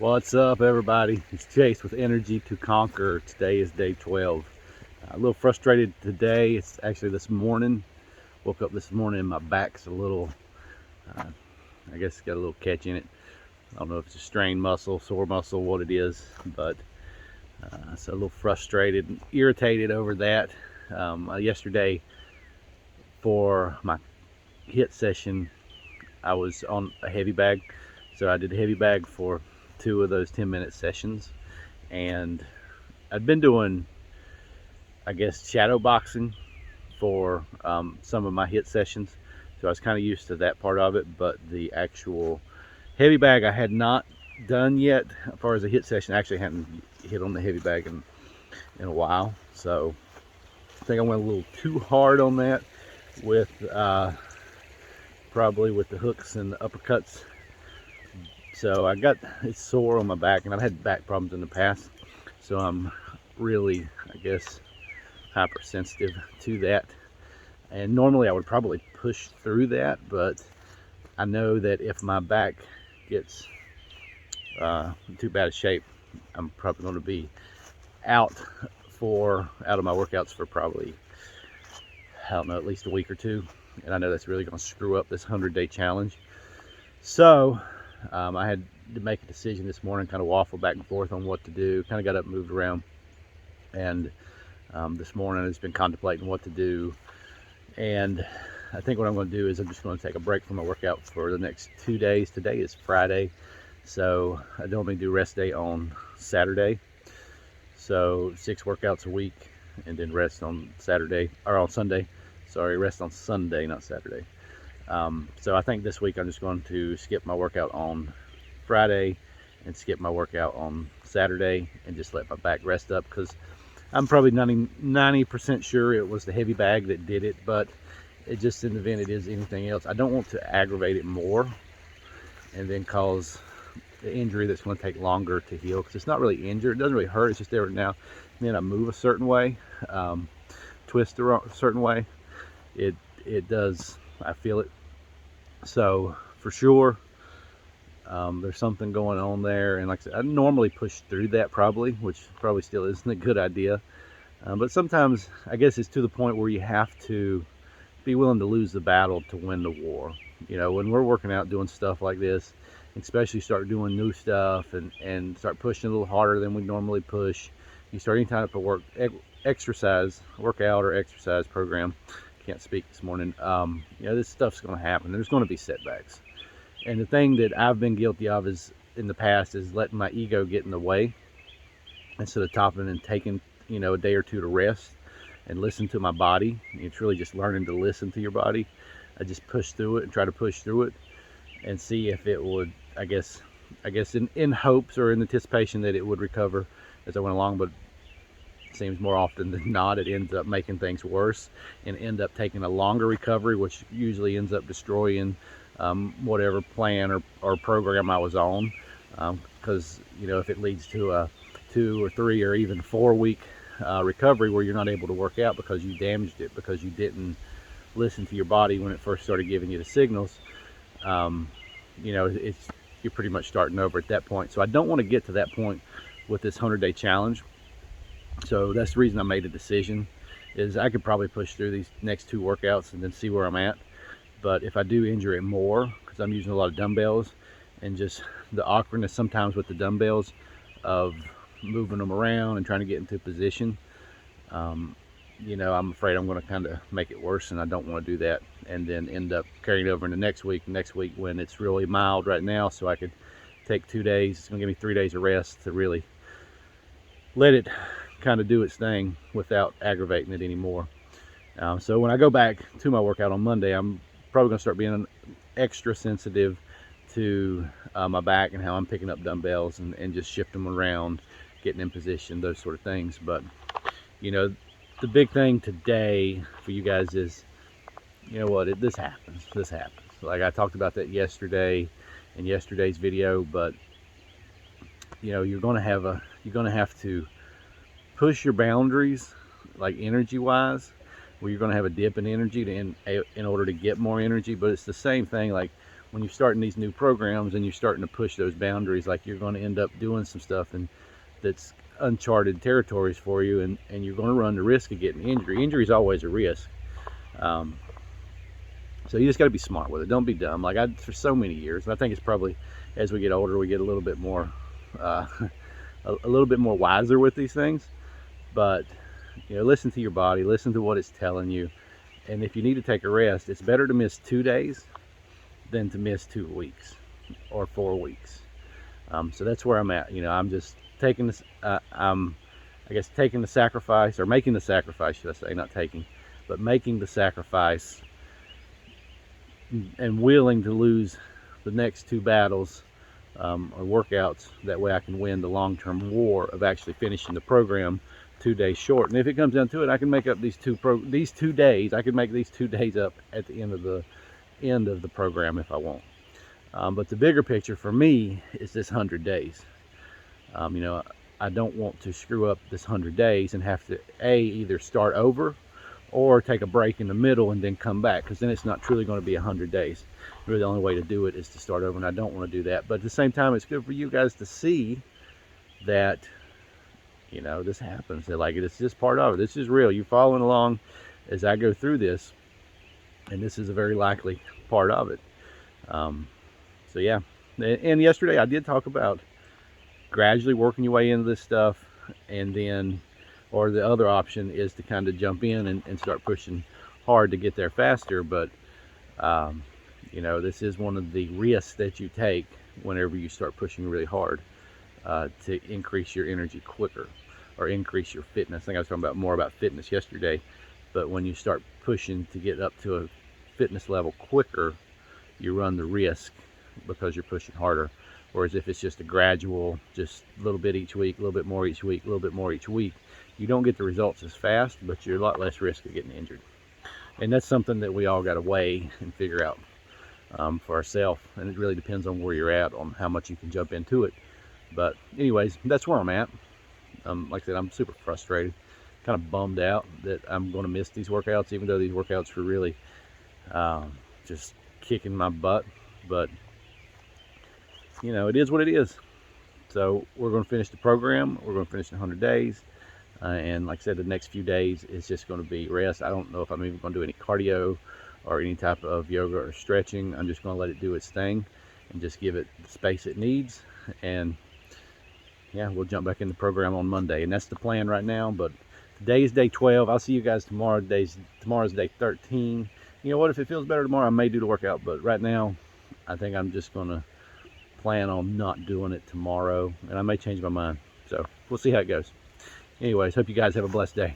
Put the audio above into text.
What's up, everybody? It's Chase with Energy to Conquer. Today is day 12. A little frustrated today. It's actually this morning. Woke up this morning and my back's a little, I guess it's got a little catch in it. I don't know if it's a strained muscle, sore muscle, what it is, but so a little frustrated and irritated over that. Yesterday for my HIIT session, I was on a heavy bag. So I did a heavy bag for 2 of those 10-minute sessions, and I'd been doing, I guess, shadow boxing for some of my HIIT sessions, so I was kind of used to that part of it, but the actual heavy bag I had not done yet. As far as a HIIT session, I actually hadn't hit on the heavy bag in a while, so I think I went a little too hard on that with probably with the hooks and the uppercuts. So it's sore on my back, and I've had back problems in the past, so I'm really, I guess, hypersensitive to that. And normally I would probably push through that, but I know that if my back gets in too bad a shape, I'm probably going to be out of my workouts for probably, I don't know, at least a week or two. And I know that's really going to screw up this 100-day challenge. So I had to make a decision this morning, kind of waffle back and forth on what to do. Kind of got up and moved around, and this morning I've just been contemplating what to do. And I think what I'm going to do is I'm just going to take a break from my workout for the next 2 days. Today is Friday, so I normally do rest day on Saturday. So 6 workouts a week, and then rest on Saturday, or on Sunday. Sorry, rest on Sunday, not Saturday. So I think this week I'm just going to skip my workout on Friday and skip my workout on Saturday and just let my back rest up, because I'm probably 90% sure it was the heavy bag that did it, but it just, in the event it is anything else, I don't want to aggravate it more and then cause the injury that's going to take longer to heal, because it's not really injured. It doesn't really hurt. It's just there now. And then I move a certain way, twist a certain way. It does. I feel it. So for sure, there's something going on there, and like I said, I normally push through that probably, which probably still isn't a good idea, but sometimes I guess it's to the point where you have to be willing to lose the battle to win the war. You know, when we're working out doing stuff like this, especially start doing new stuff and start pushing a little harder than we normally push, you start any type of workout or exercise program, can't speak this morning, you know, this stuff's going to happen. There's going to be setbacks. And the thing that I've been guilty of is, in the past, is letting my ego get in the way instead of topping and taking, you know, a day or two to rest and listen to my body. It's really just learning to listen to your body. I just push through it and try to push through it and see if it would, I guess in hopes or in anticipation that it would recover as I went along, but seems more often than not it ends up making things worse and end up taking a longer recovery, which usually ends up destroying whatever plan or program I was on, because you know, if it leads to a 2 or 3 or even 4 week recovery where you're not able to work out because you damaged it, because you didn't listen to your body when it first started giving you the signals, you know, you're pretty much starting over at that point. So I don't want to get to that point with this 100-day challenge. So that's the reason I made a decision, is I could probably push through these next 2 workouts and then see where I'm at. But if I do injure it more, because I'm using a lot of dumbbells, and just the awkwardness sometimes with the dumbbells of moving them around and trying to get into position, you know, I'm afraid I'm going to kind of make it worse, and I don't want to do that and then end up carrying it over into next week when it's really mild right now. So I could take 2 days. It's going to give me 3 days of rest to really let it kind of do its thing without aggravating it anymore. So when I go back to my workout on Monday, I'm probably going to start being extra sensitive to my back and how I'm picking up dumbbells and just shifting them around, getting in position, those sort of things. But you know, the big thing today for you guys is, you know what, this happens. Like I talked about that yesterday in yesterday's video, but you know, you're going to have to push your boundaries, like energy wise, where you're going to have a dip in energy in order to get more energy. But it's the same thing, like when you're starting these new programs and you're starting to push those boundaries, like you're going to end up doing some stuff and that's uncharted territories for you, and you're going to run the risk of getting injury. Injury is always a risk. So you just got to be smart with it. Don't be dumb. Like for so many years, and I think it's probably as we get older, we get a little bit more, a little bit more wiser with these things. But listen to your body, listen to what it's telling you, and if you need to take a rest, it's better to miss 2 days than to miss 2 weeks or 4 weeks. So that's where I'm at. I'm just taking this. I'm, I guess, taking the sacrifice, or making the sacrifice, should I say, not taking, but making the sacrifice, and willing to lose the next 2 battles or workouts. That way I can win the long-term war of actually finishing the program 2 days short. And if it comes down to it, I can make up these 2 days. I can make these 2 days up at the end of the program if I want. But the bigger picture for me is this 100 days. I don't want to screw up this 100 days and have to either start over or take a break in the middle and then come back, because then it's not truly going to be 100 days. Really the only way to do it is to start over, and I don't want to do that. But at the same time, it's good for you guys to see that this happens, that like it's just part of it. This is real. You're following along as I go through this, and this is a very likely part of it. So yeah, and yesterday I did talk about gradually working your way into this stuff, and then, or the other option is to kind of jump in and start pushing hard to get there faster. But this is one of the risks that you take whenever you start pushing really hard to increase your energy quicker or increase your fitness. I think I was talking about more about fitness yesterday, but when you start pushing to get up to a fitness level quicker, you run the risk because you're pushing harder. Whereas if it's just a gradual, just a little bit each week, a little bit more each week, a little bit more each week, you don't get the results as fast, but you're a lot less risk of getting injured. And that's something that we all got to weigh and figure out for ourselves. And it really depends on where you're at, on how much you can jump into it. But anyways, that's where I'm at. Like I said, I'm super frustrated, kind of bummed out that I'm going to miss these workouts, even though these workouts were really just kicking my butt. But it is what it is. So we're going to finish the program. We're going to finish in 100 days. And like I said, the next few days is just going to be rest. I don't know if I'm even going to do any cardio or any type of yoga or stretching. I'm just going to let it do its thing and just give it the space it needs. And yeah, we'll jump back in the program on Monday. And that's the plan right now. But today is day 12. I'll see you guys tomorrow. Tomorrow's day 13. You know what? If it feels better tomorrow, I may do the workout. But right now, I think I'm just going to plan on not doing it tomorrow. And I may change my mind. So we'll see how it goes. Anyways, hope you guys have a blessed day.